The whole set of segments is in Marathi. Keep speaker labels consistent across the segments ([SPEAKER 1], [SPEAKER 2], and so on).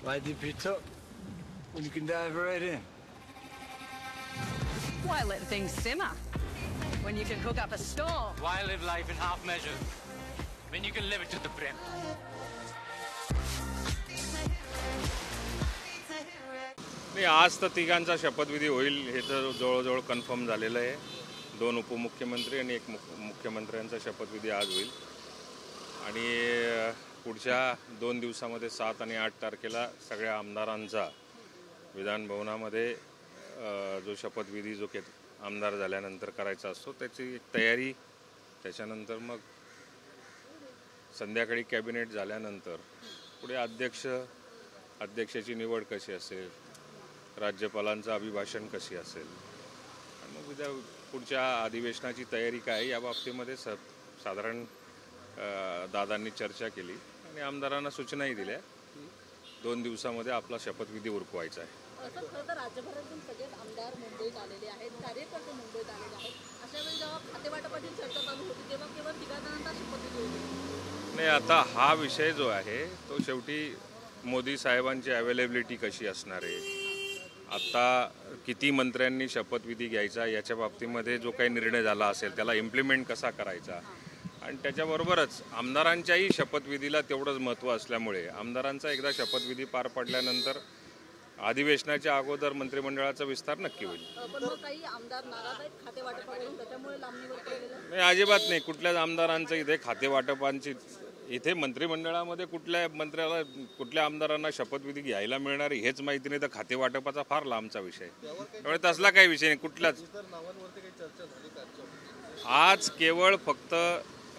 [SPEAKER 1] Why dip it up when you can dive right in?
[SPEAKER 2] Why let things simmer when you can cook up a storm?
[SPEAKER 3] Why live life in half measures when you can live it to the brim?
[SPEAKER 4] नाही, आज तर तिघांचा शपथविधी होईल हे तर जवळजवळ कन्फर्म झालेलं आहे. 2 उपमुख्यमंत्री आणि 1 मुख्यमंत्र्यांचा शपथविधी आज होईल आणि पुढच्या 2 दिवसामध्ये 7 आणि 8 तारखेला सगळ्या आमदारांचा विधानभवनामध्ये जो शपथविधी जो आमदार झाल्यानंतर करायचा असतो त्याची एक तयारी. त्याच्यानंतर मग संध्याकाळी कॅबिनेट झाल्यानंतर पुढे अध्यक्षाची निवड कशी असेल, राज्यपालांचं अभिभाषण कशी असेल आणि मग उद्या पुढच्या अधिवेशनाची तयारी काय या बाबतीमध्ये साधारण दादांनी चर्चा केली आणि आमदारांना सूचनाही दिल्या. 2 दिवसामध्ये आपला शपथविधी उरकवायचा आहे.
[SPEAKER 5] खरं तर राज्यभरातून सगळेच आमदार मुंबईत आलेले आहेत, कार्यकर्ते मुंबईत आलेले आहेत. अशा वेळी जेव्हा खातेवाटपाची चर्चा चालू होती तेव्हा केवळ तिघांचा शपथविधी होती.
[SPEAKER 4] नाही, आता हा विषय जो आहे तो शेवटी मोदी साहेबांची अवेलेबिलिटी कशी असणार आहे, आता किती मंत्र्यांनी शपथविधी घ्यायचा याच्या बाबतीमध्ये जो काही निर्णय झाला असेल त्याला इम्प्लिमेंट कसा करायचा आणि त्याच्याबरोबरच आमदारांच्याही शपथविधीला तेवढंच महत्त्व असल्यामुळे आमदारांचा एकदा शपथविधी पार पडल्यानंतर अधिवेशनाच्या अगोदर मंत्रिमंडळाचा विस्तार नक्की होईल.
[SPEAKER 5] पण मग काही आमदार नाराज आहेत खातेवाटपावरून, त्याच्यामुळे लांबणीवर पडलेलं
[SPEAKER 4] नाही, अजिबात नाही. कुठल्याच आमदारांचं इथे खातेवाटपांची इथे मंत्रिमंडळामध्ये कुठल्या आमदारांना शपथविधी घ्यायला मिळणार हेच माहिती नाही तर खातेवाटपाचा फार लांबचा विषय. त्यामुळे तसला काही विषय नाही कुठलाच. आज केवळ फक्त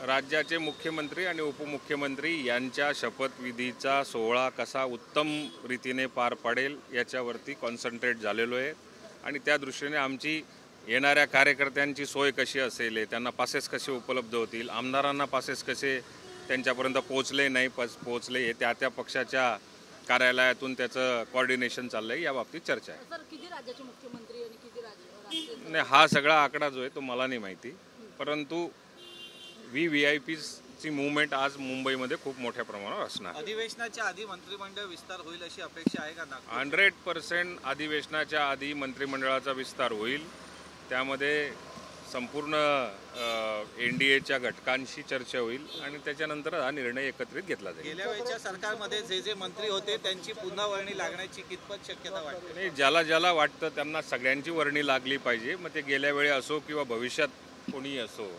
[SPEAKER 4] राज्याचे मुख्यमंत्री आणि उपमुख्यमंत्री यांच्या शपथविधीचा सोहळा कसा उत्तम रीतीने पार पडेल याच्यावरती कॉन्सन्ट्रेट झालेलो आहे आणि त्या दृष्टीने आमची येणाऱ्या कार्यकर्त्यांची सोय कशी असेल, त्यांना पासेस कसे उपलब्ध होतील, आमदारांना पासेस कसे त्यांच्यापर्यंत पोहोचले नाही पोहोचले हे त्या पक्षाच्या कार्यालयातून त्याचं कोऑर्डिनेशन चाललंय या बाबतीत चर्चा आहे.
[SPEAKER 5] सर, किती राज्याचे मुख्यमंत्री आणि किती
[SPEAKER 4] नाही, हा सगळा आकडा जो आहे तो मला नाही माहिती, परंतु VVIPची मूवमेंट आज मुंबईमध्ये खूप मोठ्या प्रमाणावर असणार.
[SPEAKER 6] अधिवेशनाच्या आधी मंत्रिमंडळ विस्तार होईल अशी अपेक्षा आहे का?
[SPEAKER 4] 100% अधिवेशनाच्या आधी मंत्रिमंडळाचा विस्तार होईल. त्यामध्ये संपूर्ण NDAच्या घटकांशी चर्चा होईल आणि त्याच्यानंतर हा निर्णय एकत्रित घेतला जाईल.
[SPEAKER 6] गेल्या वेळच्या सरकारमध्ये जे मंत्री होते त्यांची पुन्हा वर्णी लागण्याची कितपत शक्यता वाटते?
[SPEAKER 4] नाही, ज्याला वाटतं त्यांना सगळ्यांची वर्णी लागली पाहिजे. मग ते गेल्या वेळी असो किंवा भविष्यात कोणी असो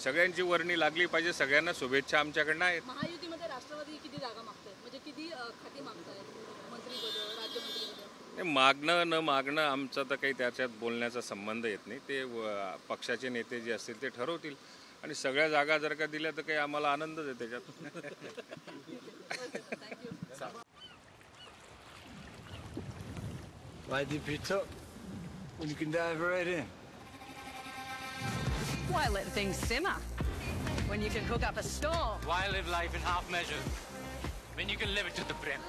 [SPEAKER 4] सगळ्यांची वर्णी लागली पाहिजे. सगळ्यांना शुभेच्छा आमच्याकडनं आहेत.
[SPEAKER 5] महायुतीमध्ये राष्ट्रवादी किती जागा मागताय, म्हणजे किती खाती मागताय मंत्रीपद, राज्यमंत्रीपद?
[SPEAKER 4] मागणं न मागणं आमचा तर काही त्याच्यात बोलण्याचा संबंध येत नाही. ते पक्षाचे नेते जे असतील ते ठरवतील आणि सगळ्या जागा जर का दिल्या तर काही आम्हाला आनंदच आहे त्याच्यात.
[SPEAKER 1] Why dip it up when you can dive right in?
[SPEAKER 2] Why let things simmer when you can cook up a storm?
[SPEAKER 3] Why live life in half measures when you can live it to the brim?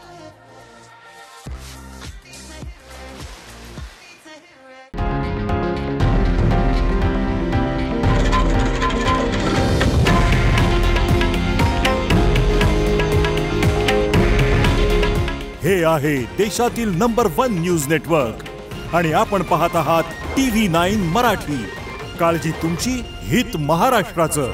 [SPEAKER 7] हे आहे देशातील नंबर 1 न्यूज नेटवर्क आणि आपण पाहत आहात TV9 मराठी. काळजी तुमची, हित महाराष्ट्राचं.